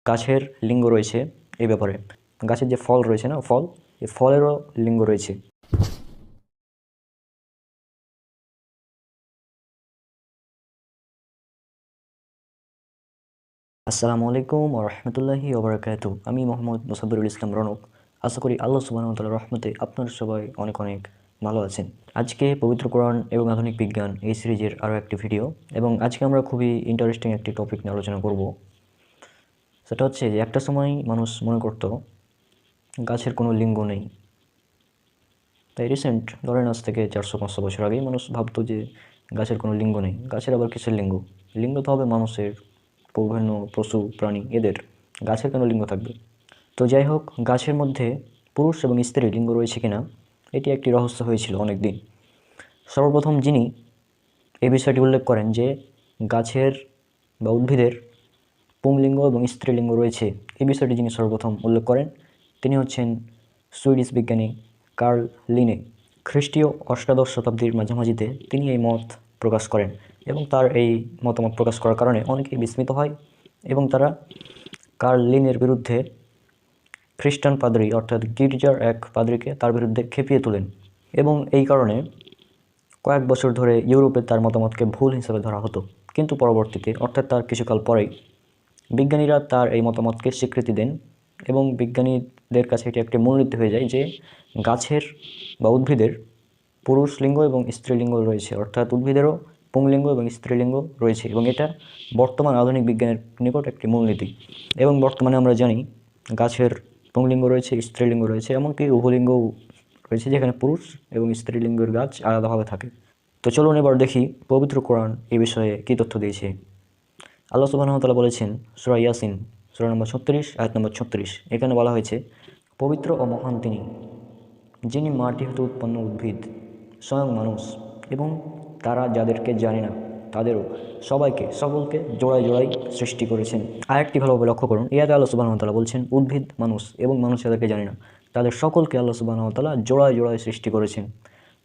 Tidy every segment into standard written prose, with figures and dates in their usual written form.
গাছের লিঙ্গ রয়েছে এই ব্যাপারে। গাছের যে ফল রয়েছে না, ফল, এই ফলেরও লিঙ্গ রয়েছে। আসসালামু আলাইকুম ওয়া রাহমাতুল্লাহি ওয়া বারাকাতুহু। আমি মোহাম্মদ মুসাব্বিরুল ইসলাম রনক। আশা করি আল্লাহ সুবহানাহু ওয়া তাআলার রহমতে আপনারা সবাই অনেক অনেক ভালো আছেন। আজকে পবিত্র কোরআন এবং আধুনিক বিজ্ঞান এই সিরিজের আরও একটি ভিডিও, এবং আজকে আমরা খুবই ইন্টারেস্টিং একটি টপিক নিয়ে আলোচনা করব। সেটা হচ্ছে যে একটা সময় মানুষ মনে করত গাছের কোনো লিঙ্গ নেই। তাই রিসেন্ট ধরেন আজ থেকে 400-500 বছর আগেই মানুষ ভাবতো যে গাছের কোনো লিঙ্গ নেই। গাছের আবার কিসের লিঙ্গ? লিঙ্গ তো হবে মানুষের, বিভিন্ন পশু প্রাণী, এদের। গাছের কেন লিঙ্গ থাকবে? তো যাই হোক, গাছের মধ্যে পুরুষ এবং স্ত্রী লিঙ্গ রয়েছে কিনা এটি একটি রহস্য হয়েছিল অনেক দিন। সর্বপ্রথম যিনি এই বিষয়টি উল্লেখ করেন যে গাছের বা উদ্ভিদের পুংলিঙ্গ এবং স্ত্রীলিঙ্গ রয়েছে, এই বিষয়টি যিনি সর্বপ্রথম উল্লেখ করেন তিনি হচ্ছেন সুইডিশ বিজ্ঞানী কার্ল লিনে। খ্রিস্টীয় অষ্টাদশ শতাব্দীর মাঝামাঝিতে তিনি এই মত প্রকাশ করেন, এবং তার এই মতামত প্রকাশ করার কারণে অনেকেই বিস্মিত হয়, এবং তারা কার্ল লিনের বিরুদ্ধে খ্রিস্টান পাদ্রী অর্থাৎ গির্জার এক পাদ্রীকে তার বিরুদ্ধে খেপিয়ে তোলেন, এবং এই কারণে কয়েক বছর ধরে ইউরোপে তার মতামতকে ভুল হিসেবে ধরা হতো। কিন্তু পরবর্তীতে, অর্থাৎ তার কিছুকাল পরেই, বিজ্ঞানীরা তার এই মতামতকে স্বীকৃতি দেন, এবং বিজ্ঞানীদের কাছে এটি একটি মূলনীতি হয়ে যায় যে গাছের বা উদ্ভিদের পুরুষ লিঙ্গ এবং স্ত্রীলিঙ্গ রয়েছে, অর্থাৎ উদ্ভিদেরও পুংলিঙ্গ এবং স্ত্রীলিঙ্গ রয়েছে, এবং এটা বর্তমান আধুনিক বিজ্ঞানের নিকট একটি মূলনীতি। এবং বর্তমানে আমরা জানি গাছের পুংলিঙ্গ রয়েছে, স্ত্রীলিঙ্গ রয়েছে, এমনকি উভলিঙ্গও রয়েছে, যেখানে পুরুষ এবং স্ত্রীলিঙ্গের গাছ আলাদাভাবে থাকে। তো চলুন এবার দেখি পবিত্র কোরআন এই বিষয়ে কী তথ্য দিয়েছে। আল্লাহ সুবহানাহু ওয়া তাআলা বলেছেন সূরা ইয়াসিন, সূরা নম্বর 36, আয়াত নম্বর 36। এখানে বলা হয়েছে, পবিত্র ও মহান তিনি, যিনি মাটি হতে উৎপন্ন উদ্ভিদ, স্বয়ং মানুষ এবং তারা যাদেরকে জানে না তাদেরও সবাইকে, সকলকে জোড়ায় জোড়ায় সৃষ্টি করেছেন। আরেকটি ভালোভাবে লক্ষ্য করুন, ইয়াতে আল্লাহ সুবহানাহু ওয়া তাআলা বলছেন উদ্ভিদ, মানুষ এবং মানুষ যাদেরকে জানে না তাদের সকলকে আল্লাহ সুবহানাহু ওয়া তাআলা জোড়ায় জোড়ায় সৃষ্টি করেছেন।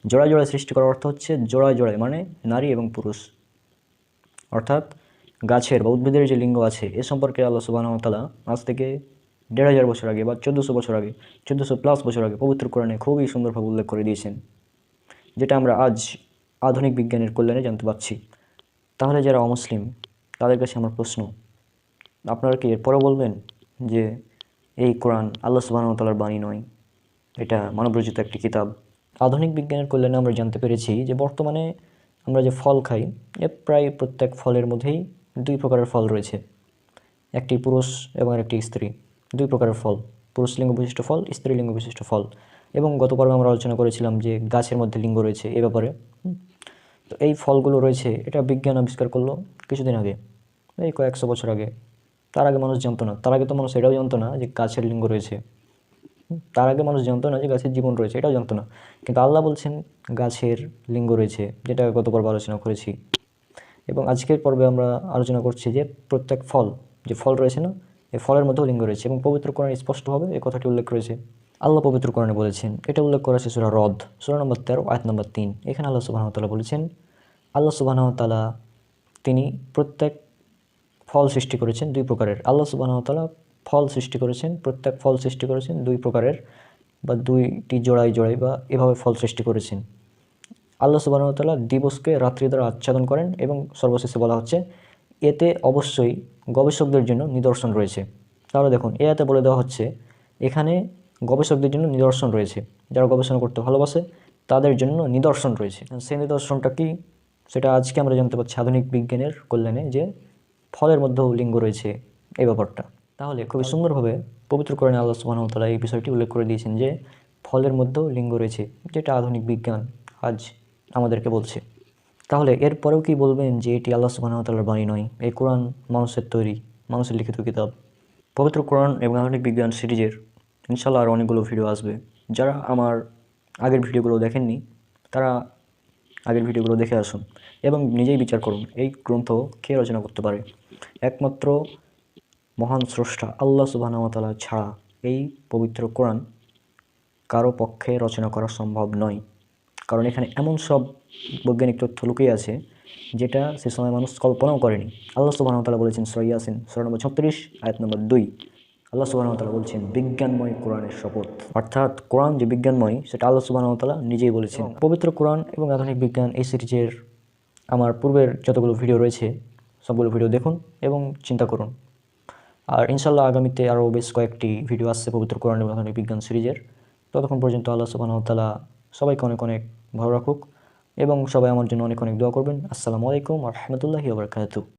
জোড়ায় জোড়ায় সৃষ্টি করার অর্থ হচ্ছে জোড়ায় জোড়ায় মানে নারী এবং পুরুষ, অর্থাৎ গাছের বা উদ্ভিদের যে লিঙ্গ আছে এ সম্পর্কে আল্লাহ সুবহানাহু ওয়া তাআলা আজ থেকে 1500 বছর আগে বা 1400 বছর আগে, 1400+ বছর আগে পবিত্র কোরআনে খুবই সুন্দরভাবে উল্লেখ করে দিয়েছেন, যেটা আমরা আজ আধুনিক বিজ্ঞানের কল্যাণে জানতে পারছি। তাহলে যারা অমুসলিম তাদের কাছে আমার প্রশ্ন, আপনারা কি এরপরও বলবেন যে এই কোরআন আল্লাহ সুবহানাহু ওয়া তাআলার বাণী নয়, এটা মানবরচিত একটি কিতাব? আধুনিক বিজ্ঞানের কল্যাণে আমরা জানতে পেরেছি যে বর্তমানে আমরা যে ফল খাই, প্রায় প্রত্যেক ফলের মধ্যেই 2 প্রকারের ফল রয়েছে, একটি পুরুষ এবং একটি স্ত্রী। 2 প্রকারের ফল, পুরুষ লিঙ্গ বিশিষ্ট ফল, স্ত্রীলিঙ্গ বিশিষ্ট ফল। এবং গত পর্বে আমরা আলোচনা করেছিলাম যে গাছের মধ্যে লিঙ্গ রয়েছে এ ব্যাপারে। তো এই ফলগুলো রয়েছে, এটা বিজ্ঞান আবিষ্কার করলো কিছুদিন আগে, এই কয়েকশো বছর আগে। তার আগে মানুষ জানতো না, তার আগে তো মানুষ এটাও জানতো না যে গাছের লিঙ্গ রয়েছে, তার আগে মানুষ জানতো না যে গাছের জীবন রয়েছে, এটাও জানতো না। কিন্তু আল্লাহ বলছেন গাছের লিঙ্গ রয়েছে, যেটা গত পর্বে আলোচনা করেছি। এবং আজকের পর্বে আমরা আলোচনা করছি যে প্রত্যেক ফল, যে ফল রয়েছে না, এই ফলের মধ্যেও লিঙ্গ রয়েছে, এবং পবিত্র কোরআনে স্পষ্টভাবে এই কথাটি উল্লেখ রয়েছে। আল্লাহ পবিত্র কোরআনে বলেছেন, এটা উল্লেখ করা আছে সূরা রদ, সূরা নম্বর 13, আয়াত নম্বর 3। এখানে আল্লাহ সুবহানাহু ওয়া তাআলা বলেছেন, আল্লাহ সুবহানাহু ওয়া তাআলা তিনি প্রত্যেক ফল সৃষ্টি করেছেন 2 প্রকারের। আল্লাহ সুবহানাহু ওয়া তাআলা ফল সৃষ্টি করেছেন, প্রত্যেক ফল সৃষ্টি করেছেন 2 প্রকারের, বা 2টি জোড়ায় জোড়ায়, বা এভাবে ফল সৃষ্টি করেছেন। আল্লাহ সুবহানাহু ওয়া তাআলা দিবসকে রাত্রি দ্বারা আচ্ছাদন করেন, এবং সর্বশেষে বলা হচ্ছে এতে অবশ্যই গবেষকদের জন্য নিদর্শন রয়েছে। তাহলে দেখুন, এতে বলে দেওয়া হচ্ছে এখানে গবেষকদের জন্য নিদর্শন রয়েছে, যারা গবেষণা করতে ভালোবাসে তাদের জন্য নিদর্শন রয়েছে। সেই নিদর্শনটা কি, সেটা আজকে আমরা জানতে পারছি আধুনিক বিজ্ঞানের কল্যাণে, যে ফলের মধ্যেও লিঙ্গ রয়েছে এই ব্যাপারটা। তাহলে খুবই সুন্দরভাবে পবিত্র কোরআনে আল্লাহ সুবহানাহু ওয়া তাআলা এই বিষয়টি উল্লেখ করে দিয়েছেন যে ফলের মধ্যেও লিঙ্গ রয়েছে, যেটা আধুনিক বিজ্ঞান আজ আমাদেরকে বলছে। তাহলে এরপরেও কি বলবেন যে এটি আল্লাহ সুবহানাহু ওয়া তাআলার বাণী নয়, এই কোরআন মানুষের তৈরি, মানুষের লিখিত কিতাব? পবিত্র কোরআন এবং আধুনিক বিজ্ঞান সিরিজের ইনশাআল্লাহ আরও অনেকগুলো ভিডিও আসবে। যারা আমার আগের ভিডিওগুলো দেখেননি তারা আগের ভিডিওগুলো দেখে আসুন এবং নিজেই বিচার করুন এই গ্রন্থ কে রচনা করতে পারে। একমাত্র মহান স্রষ্টা আল্লাহ সুবহানাহু ওয়া তাআলা ছাড়া এই পবিত্র কোরআন কারো পক্ষে রচনা করা সম্ভব নয়, কারণ এখানে এমন সব বৈজ্ঞানিক তথ্য লুকিয়ে আছে যেটা সে সময় মানুষ কল্পনাও করেনি। আল্লাহ সুবহানাহু ওয়া তাআলা বলেছেন সূরা ইয়াসিন সূরা নম্বর 36 আয়াত নম্বর 2, আল্লাহ সুবহানাহু ওয়া তাআলা বলছেন বিজ্ঞানময় কোরআনের শপথ। অর্থাৎ কোরআন যে বিজ্ঞানময় সেটা আল্লাহ সুবহানাহু ওয়া তাআলা নিজেই বলেছেন। পবিত্র কোরআন এবং আধুনিক বিজ্ঞান এই সিরিজের আমার পূর্বের যতগুলো ভিডিও রয়েছে সবগুলো ভিডিও দেখুন এবং চিন্তা করুন। আর ইনশাল্লাহ আগামীতে আরও বেশ কয়েকটি ভিডিও আসছে পবিত্র কোরআন এবং আধুনিক বিজ্ঞান সিরিজের। ততক্ষণ পর্যন্ত আল্লাহ সুবহানাহু ওয়া তাআলা সবাইকে অনেক অনেক ভালো রাখুক এবং সবাই আমার জন্য অনেক অনেক দোয়া করবেন। আসসালামু আলাইকুম ওয়া রাহমাতুল্লাহি ওয়া বারাকাতুহু।